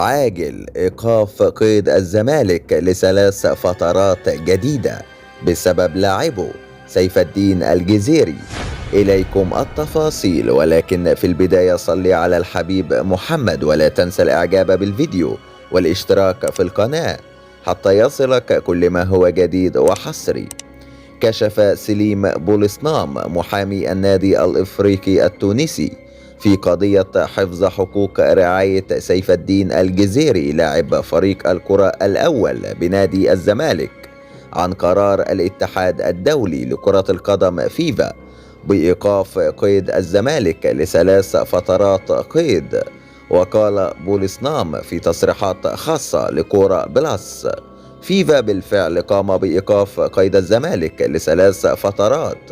عاجل إيقاف قيد الزمالك لثلاث فترات جديدة بسبب لاعبه سيف الدين الجزيري. إليكم التفاصيل، ولكن في البداية صلي على الحبيب محمد، ولا تنسى الإعجاب بالفيديو والاشتراك في القناة حتى يصلك كل ما هو جديد وحصري. كشف سليم بولسنام محامي النادي الإفريقي التونسي في قضية حفظ حقوق رعاية سيف الدين الجزيري لاعب فريق الكرة الأول بنادي الزمالك عن قرار الاتحاد الدولي لكرة القدم فيفا بإيقاف قيد الزمالك لثلاث فترات قيد. وقال بولسنام في تصريحات خاصة لكورة بلس: فيفا بالفعل قام بإيقاف قيد الزمالك لثلاث فترات،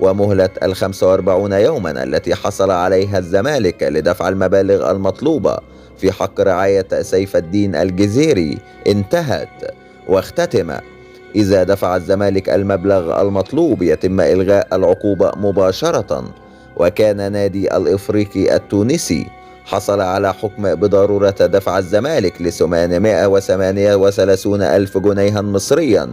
ومهلة 45 يوما التي حصل عليها الزمالك لدفع المبالغ المطلوبة في حق رعاية سيف الدين الجزيري انتهت. واختتم: إذا دفع الزمالك المبلغ المطلوب يتم إلغاء العقوبة مباشرة. وكان نادي الإفريقي التونسي حصل على حكم بضرورة دفع الزمالك ل 838 ألف جنيها مصريا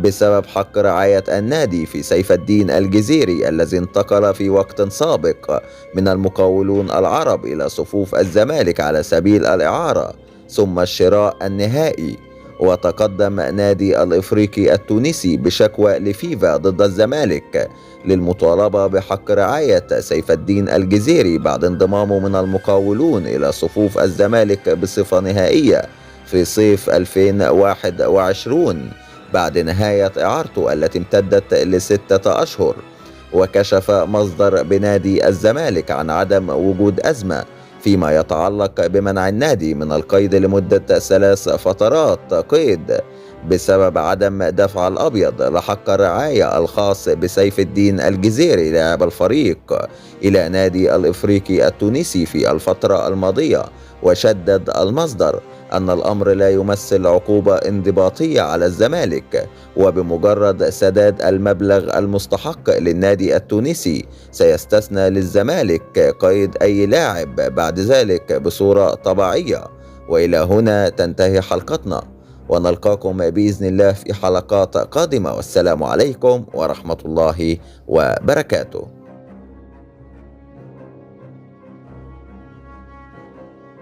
بسبب حق رعاية النادي في سيف الدين الجزيري الذي انتقل في وقت سابق من المقاولون العرب إلى صفوف الزمالك على سبيل الإعارة ثم الشراء النهائي. وتقدم نادي الإفريقي التونسي بشكوى لفيفا ضد الزمالك للمطالبة بحق رعاية سيف الدين الجزيري بعد انضمامه من المقاولون إلى صفوف الزمالك بصفة نهائية في صيف 2021 بعد نهاية إعارته التي امتدت ل6 أشهر. وكشف مصدر بنادي الزمالك عن عدم وجود أزمة فيما يتعلق بمنع النادي من القيد لمدة 3 فترات قيد بسبب عدم دفع الأبيض لحق الرعاية الخاص بسيف الدين الجزيري لاعب الفريق إلى نادي الإفريقي التونسي في الفترة الماضية. وشدد المصدر أن الأمر لا يمثل عقوبة انضباطية على الزمالك، وبمجرد سداد المبلغ المستحق للنادي التونسي سيستثنى للزمالك قيد أي لاعب بعد ذلك بصورة طبيعية. وإلى هنا تنتهي حلقتنا، ونلقاكم بإذن الله في حلقات قادمة، والسلام عليكم ورحمة الله وبركاته.